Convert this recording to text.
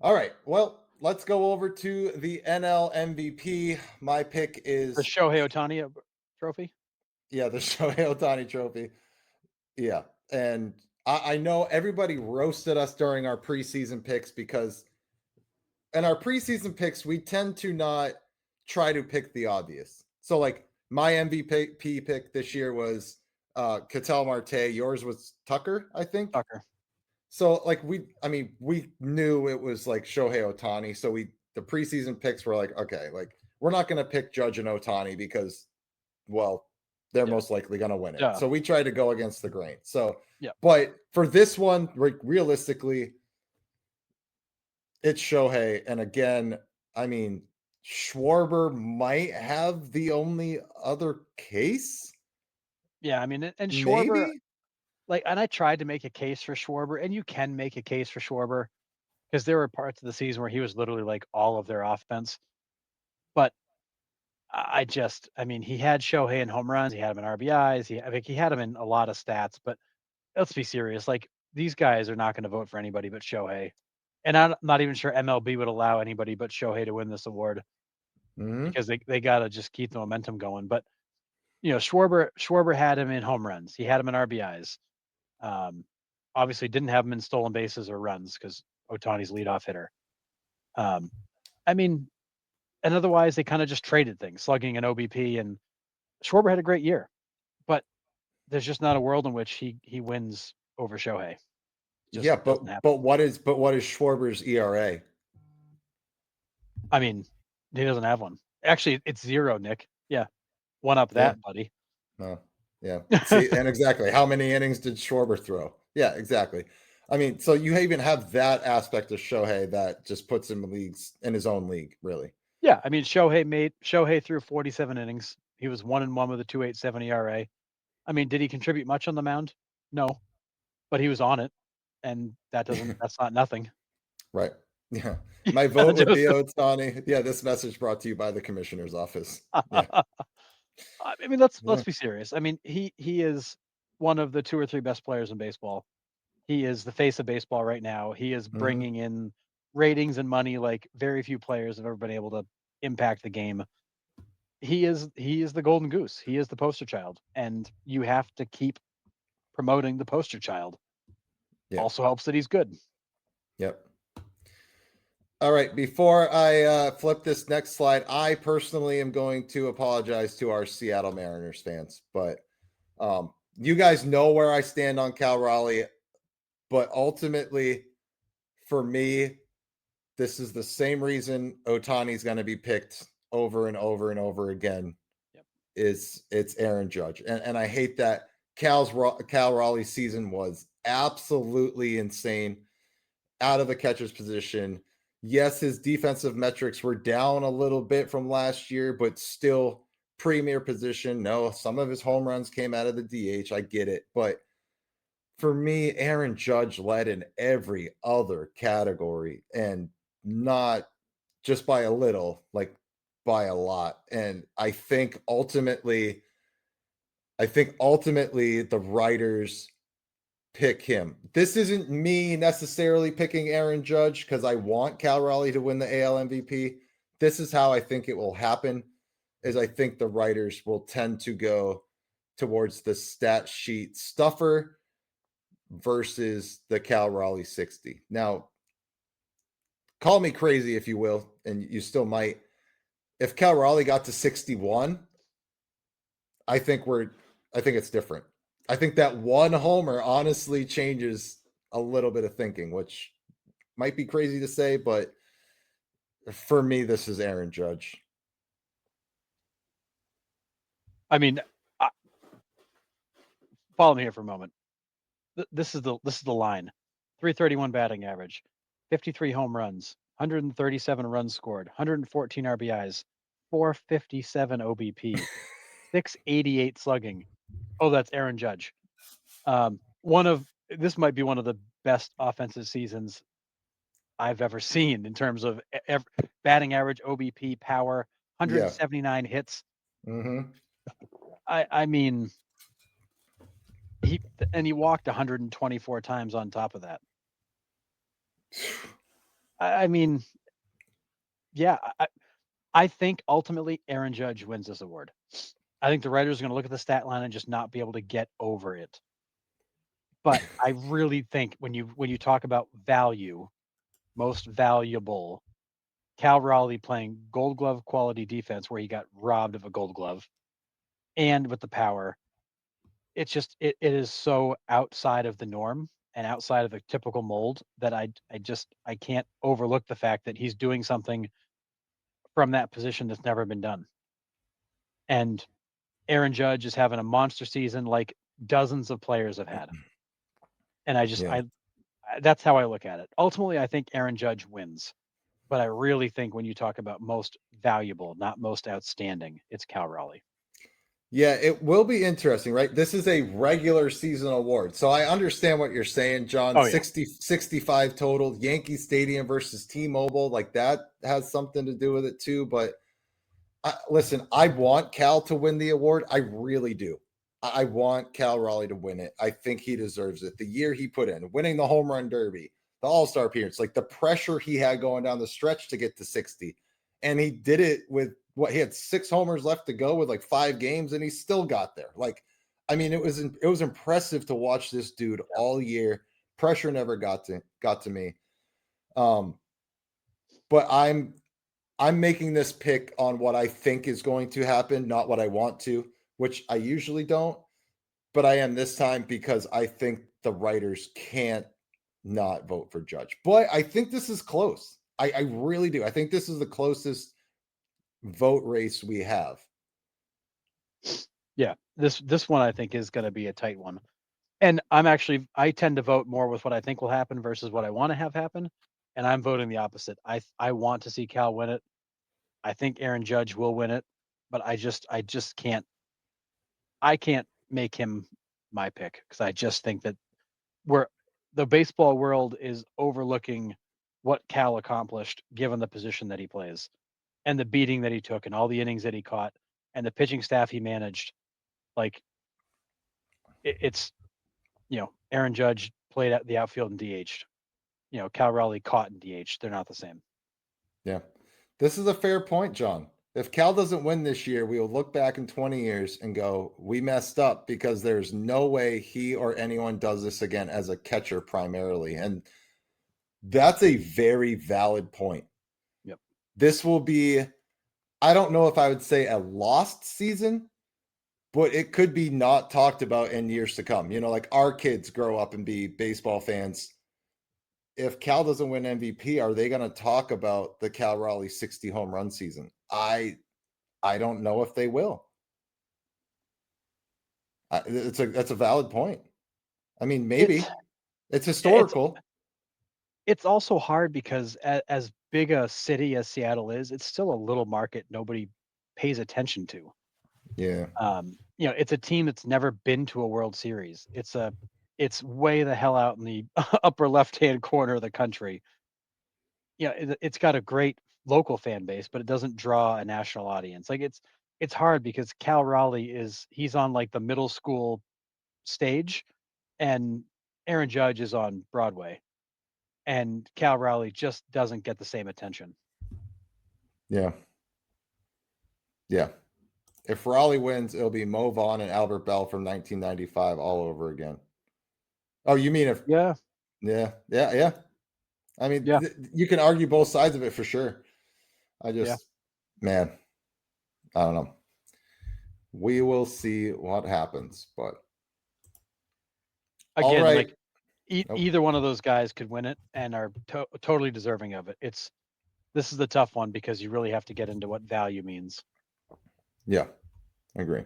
All right. Well, let's go over to the NL MVP. My pick The is Shohei Ohtani trophy? yeah, the Shohei Ohtani Trophy. Yeah, and I know everybody roasted us during our preseason picks because in our preseason picks we tend to not try to pick the obvious. So like my MVP pick this year was Cattell Marte. Yours was Tucker, I think. Tucker. So like we knew it was like Shohei Ohtani. So the preseason picks were like, okay, like we're not gonna pick Judge and Ohtani because well, they're Yeah. most likely gonna win it. Duh. So we tried to go against the grain. So Yeah. but for this one, realistically, it's Shohei. And again, I mean, Schwarber might have the only other case, Yeah, I mean, and Schwarber, maybe. like, and I tried to make a case for Schwarber, and you can make a case for Schwarber because there were parts of the season where he was literally like all of their offense. But I mean, he had Shohei in home runs, he had him in RBIs, I think he had him in a lot of stats. But let's be serious, like these guys are not going to vote for anybody but Shohei, and I'm not even sure MLB would allow anybody but Shohei to win this award Mhm. because they got to just keep the momentum going. But Schwarber had him in home runs, he had him in RBIs. Um, Obviously didn't have him in stolen bases or runs because Otani's leadoff hitter. Um, I mean, and otherwise they kind of just traded things, slugging and OBP, and Schwarber had a great year, but there's just not a world in which he wins over Shohei. Just Yeah, doesn't but happen. what is Schwarber's ERA? I mean, he doesn't have one. Actually, it's 0, Nick. Yeah, one up Yeah. that, buddy. No. Yeah. See, and exactly how many innings did Schwarber throw? Yeah, exactly. I mean, so you even have that aspect of Shohei that just puts him in leagues in his own league, really. Yeah, I mean, Shohei threw 47 innings. He was 1-1 with a 2.87 ERA. I mean, did he contribute much on the mound? No, but he was on it, and that's not nothing. Right. Yeah. My vote would be Just Ohtani. Yeah, this message brought to you by the commissioner's office. Yeah. I mean, let's Yeah. be serious. I mean, he is one of the 2 or 3 best players in baseball. He is the face of baseball right now. He is Mhm. bringing in ratings and money like very few players have ever been able to impact the game. He is the golden goose. He is the poster child, and you have to keep promoting the poster child. Yeah. Also helps that he's good. Yep. All right. Before I flip this next slide, I personally am going to apologize to our Seattle Mariners fans, but you guys know where I stand on Cal Raleigh. But ultimately, for me, this is the same reason Otani's going to be picked over and over and over again. Yep. Is it's Aaron Judge, and I hate that Cal Raleigh's season was absolutely insane, out of the catcher's position. Yes, his defensive metrics were down a little bit from last year, but still premier position. No, some of his home runs came out of the DH. I get it, but for me, Aaron Judge led in every other category and not just by a little, like by a lot. And I think ultimately the writers pick him. This isn't me necessarily picking Aaron Judge because I want Cal Raleigh to win the AL MVP. This is how I think it will happen. Is I think the writers will tend to go towards the stat sheet stuffer versus the Cal Raleigh 60. Now, call me crazy if you will, and you still might. If Cal Raleigh got to 61, I think we're I think it's different. I think that one homer honestly changes a little bit of thinking, which might be crazy to say, but for me, this is Aaron Judge. I mean, uh, follow me here for a moment. This is the line. 331 batting average, 53 home runs, 137 runs scored, 114 RBIs, 457 OBP, 688 slugging. Oh, that's Aaron Judge. One of This might be one of the best offensive seasons I've ever seen in terms of batting average, OBP, power, Yeah. 179 hits. Hmm. I mean, he walked 124 times on top of that. I mean, yeah, I think ultimately Aaron Judge wins this award. I think the writers are going to look at the stat line and just not be able to get over it. But I really think when you talk about value, most valuable, Cal Raleigh playing Gold Glove quality defense where he got robbed of a Gold Glove, and with the power, it's just it is so outside of the norm and outside of the typical mold that I can't overlook the fact that he's doing something from that position that's never been done. And Aaron Judge is having a monster season like dozens of players have had. And Yeah. that's how I look at it. Ultimately, I think Aaron Judge wins, but I really think when you talk about most valuable, not most outstanding, it's Cal Raleigh. Yeah, it will be interesting, right? This is a regular season award. So I understand what you're saying, John. Oh yeah. 65 total, Yankee Stadium versus T-Mobile, like that has something to do with it too. But listen, I want Cal to win the award. I really do. I want Cal Raleigh to win it. I think he deserves it. The year he put in, winning the home run derby, the All-Star appearance, like the pressure he had going down the stretch to get to 60. And he did it with what he had 6 homers left to go with like 5 games, and he still got there. Like, I mean, it was impressive to watch this dude all year. Pressure never got to me. But I'm making this pick on what I think is going to happen, not what I want to, which I usually don't, but I am this time because I think the writers can't not vote for Judge. But I think this is close. I really do. I think this is the closest vote race we have. Yeah. This one I think is going to be a tight one. And I tend to vote more with what I think will happen versus what I want to have happen. And I'm voting the opposite. I want to see Cal win it. I think Aaron Judge will win it, but I just can't make him my pick because I just think that we're the baseball world is overlooking what Cal accomplished given the position that he plays and the beating that he took and all the innings that he caught and the pitching staff he managed. Like it's Aaron Judge played at the outfield and DH'd. Cal Raleigh caught and DH. They're not the same. Yeah. This is a fair point, John. If Cal doesn't win this year, we will look back in 20 years and go, we messed up because there's no way he or anyone does this again as a catcher primarily. And that's a very valid point. Yep. This will be, I don't know if I would say a lost season, but it could be not talked about in years to come. Like our kids grow up and be baseball fans. If Cal doesn't win MVP, are they going to talk about the Cal Raleigh 60 home run season? I don't know if they will. That's a valid point. I mean, maybe it's It's historical. it's also hard because as big a city as Seattle is, it's still a little market nobody pays attention to. Yeah, It's a team that's never been to a World Series. It's way the hell out in the upper left-hand corner of the country. It's got a great local fan base, but it doesn't draw a national audience. Like it's hard because Cal Raleigh he's on like the middle school stage, and Aaron Judge is on Broadway, and Cal Raleigh just doesn't get the same attention. yeah, yeah. If Raleigh wins, it'll be Mo Vaughn and Albert Bell from 1995 all over again. Oh, you mean if? Yeah, Yeah, yeah, yeah. I mean, yeah, you can argue both sides of it for sure. I yeah. just, man, I don't know. We will see what happens, but all Again, right. like Nope. either one of those guys could win it and are totally deserving of it. This is the tough one because you really have to get into what value means. Yeah, I agree.